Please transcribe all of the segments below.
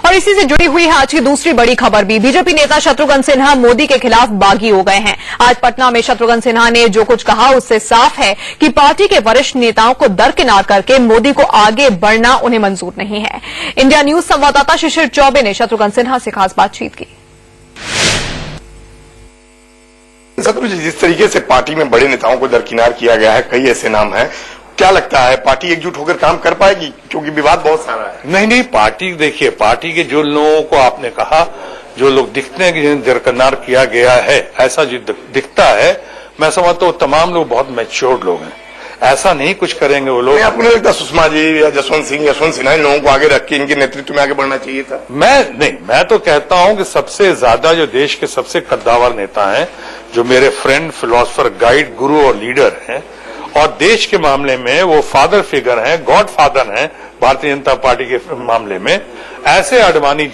और इसी से जुड़ी हुई है आज की दूसरी बड़ी खबर भी। बीजेपी नेता शत्रुघ्न सिन्हा मोदी के खिलाफ बागी हो गए हैं। आज पटना में शत्रुघ्न सिन्हा ने जो कुछ कहा उससे साफ है कि पार्टी के वरिष्ठ नेताओं को दरकिनार करके मोदी को आगे बढ़ना उन्हें मंजूर नहीं है। इंडिया न्यूज संवाददाता शिशिर चौबे ने शत्रुघ्न सिन्हा से खास बातचीत की। शत्रु जी, जिस तरीके से पार्टी में बड़े नेताओं को दरकिनार किया गया है, कई ऐसे नाम हैं, क्या लगता है पार्टी एकजुट होकर काम कर पाएगी? क्योंकि विवाद बहुत सारा है। नहीं, पार्टी देखिए, पार्टी के जो लोगों को आपने कहा, जो लोग दिखते हैं कि जिन्हें दरकिनार किया गया है, ऐसा जो दिखता है, मैं समझता हूँ तमाम लोग बहुत मैच्योर्ड लोग हैं, ऐसा नहीं कुछ करेंगे वो लोग। आपको नहीं लगता सुषमा जी या यशवंत सिन्हा इन लोगों को आगे रख के इनके नेतृत्व में आगे बढ़ना चाहिए था? मैं तो कहता हूं कि सबसे ज्यादा जो देश के सबसे कद्दावर नेता हैं, जो मेरे फ्रेंड, फिलोसफर, गाइड, गुरु और लीडर हैं, और देश के मामले में वो फादर फिगर हैं, गॉड फादर हैं भारतीय जनता पार्टी के मामले में, ऐसे आडवाणी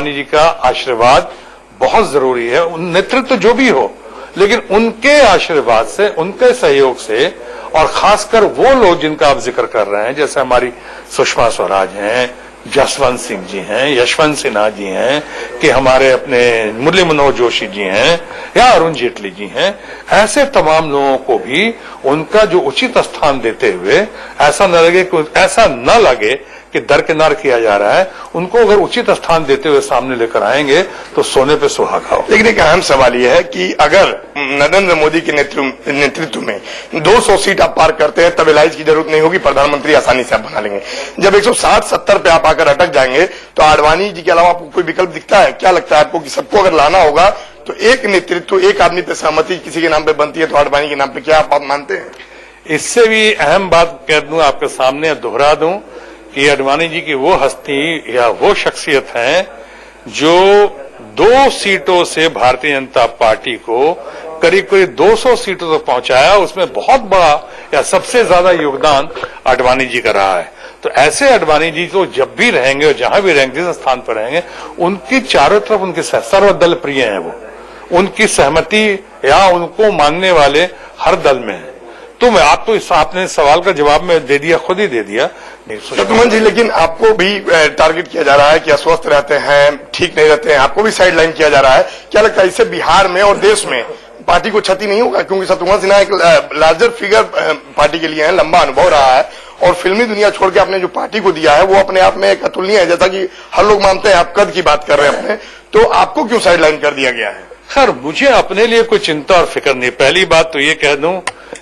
जी का आशीर्वाद बहुत जरूरी है। नेतृत्व जो भी हो, लेकिन उनके आशीर्वाद से, उनके सहयोग से, और खासकर वो लोग जिनका आप जिक्र कर रहे हैं, जैसे हमारी सुषमा स्वराज हैं, जसवंत सिंह जी हैं, यशवंत सिन्हा जी हैं, कि हमारे अपने मुरली मनोहर जोशी जी हैं या अरुण जेटली जी हैं, ऐसे तमाम लोगों को भी उनका जो उचित स्थान देते हुए ऐसा न लगे कि दरकिनार किया जा रहा है, उनको अगर उचित स्थान देते हुए सामने लेकर आएंगे तो सोने पे सुहागा हो। लेकिन एक अहम सवाल यह है कि अगर नरेंद्र मोदी के नेतृत्व में 200 सीट आप पार करते हैं, तब एलाइज की जरूरत नहीं होगी, प्रधानमंत्री आसानी से आप बना लेंगे। जब 160-70 पे आप आकर अटक जाएंगे तो आडवाणी जी के अलावा आपको कोई विकल्प दिखता है? क्या लगता है आपको कि सबको अगर लाना होगा तो एक नेतृत्व, एक आदमी पे सहमति किसी के नाम पे बनती है, तो आडवाणी के नाम पे क्या आप मानते हैं? इससे भी अहम बात कह दूं आपके सामने, दोहरा दूं कि आडवाणी जी की वो हस्ती या वो शख्सियत है जो 2 सीटों से भारतीय जनता पार्टी को करीब 200 सीटों तक पहुंचाया। उसमें बहुत बड़ा या सबसे ज्यादा योगदान आडवाणी जी का रहा है। तो ऐसे आडवाणी जी तो जब भी रहेंगे और जहां भी रहेंगे, जिस स्थान पर रहेंगे, उनकी चारों तरफ उनके सर्वदल प्रिय हैं वो, उनकी सहमति या उनको मानने वाले हर दल में है। तो मैं आप तो आपने सवाल का जवाब में दे दिया, खुद ही दे दिया। शत्रुघ्न जी, लेकिन आपको भी टारगेट किया जा रहा है कि अस्वस्थ रहते हैं, ठीक नहीं रहते हैं, आपको भी साइडलाइन किया जा रहा है। क्या लगता है इससे बिहार में और देश में पार्टी को क्षति नहीं होगा? क्योंकि शत्रुघ्न सिन्हा एक लार्जर फिगर पार्टी के लिए है, लंबा अनुभव रहा है, और फिल्मी दुनिया छोड़ के आपने जो पार्टी को दिया है वो अपने आप में एक अतुलनीय है। जैसा कि हर लोग मानते हैं, आप कद की बात कर रहे हैं अपने, तो आपको क्यों साइडलाइन कर दिया गया है? खैर, मुझे अपने लिए कोई चिंता और फिक्र नहीं। पहली बात तो ये कह दूं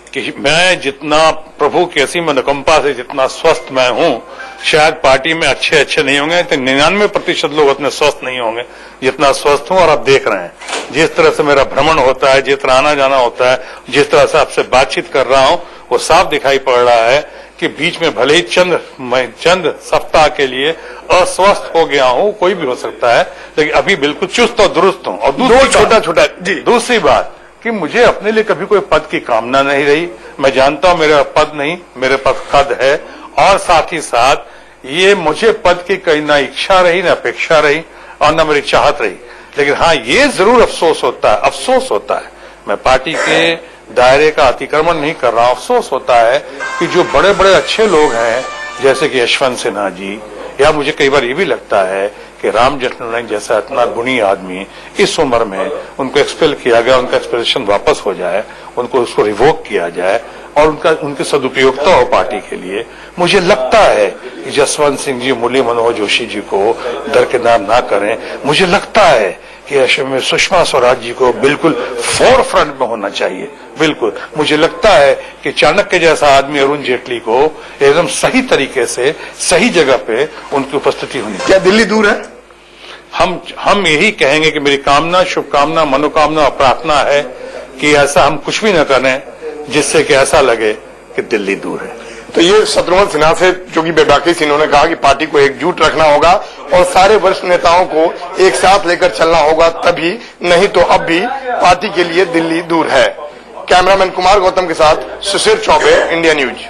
कि मैं जितना प्रभु की असीम अनुकंपा से जितना स्वस्थ मैं हूं, शायद पार्टी में अच्छे नहीं होंगे, तो 99% लोग उतने स्वस्थ नहीं होंगे जितना स्वस्थ हूं। और आप देख रहे हैं जिस तरह से मेरा भ्रमण होता है, जिस तरह आना जाना होता है, जिस तरह से आपसे बातचीत कर रहा हूं, वो साफ दिखाई पड़ रहा है कि बीच में भले ही चंद सप्ताह के लिए अस्वस्थ हो गया हूं, कोई भी हो सकता है, लेकिन अभी बिल्कुल चुस्त और दुरुस्त हूं। और दूसरी बात कि मुझे अपने लिए कभी कोई पद की कामना नहीं रही। मैं जानता हूं मेरा पद नहीं, मेरे पास कद है, और साथ ही साथ ये मुझे पद की कहीं ना इच्छा रही, ना अपेक्षा रही, और ना मेरी चाहत रही। लेकिन हाँ, ये जरूर अफसोस होता है, मैं पार्टी के दायरे का अतिक्रमण नहीं कर रहा हूं। अफसोस होता है कि जो बड़े बड़े अच्छे लोग हैं, जैसे कि यशवंत सिन्हा जी, या मुझे कई बार ये भी लगता है कि राम जेठमलानी जैसा इतना गुणी आदमी इस उम्र में उनको एक्सपेल किया गया, उनका एक्सपेलेशन वापस हो जाए, उसको रिवोक किया जाए, और उनकी सदुपयोगता हो पार्टी के लिए। मुझे लगता है कि जसवंत सिंह जी, मुरली मनोहर जोशी जी को दरकिनार ना करें। मुझे लगता है कि ऐसे में सुषमा स्वराज जी को बिल्कुल फोर फ्रंट में होना चाहिए, बिल्कुल। मुझे लगता है कि चाणक्य जैसा आदमी अरुण जेटली को एकदम सही तरीके से सही जगह पे उनकी उपस्थिति होनी चाहिए। क्या दिल्ली दूर है? हम यही कहेंगे कि मेरी कामना, शुभकामना, मनोकामना और प्रार्थना है कि ऐसा हम कुछ भी न करें जिससे कि ऐसा लगे कि दिल्ली दूर है। तो ये शत्रुघ्न सिन्हा से, जो कि बेबाकी से इन्होंने कहा कि पार्टी को एकजुट रखना होगा और सारे वरिष्ठ नेताओं को एक साथ लेकर चलना होगा, तभी, नहीं तो अब भी पार्टी के लिए दिल्ली दूर है। कैमरामैन कुमार गौतम के साथ शिशिर चौबे, इंडिया न्यूज।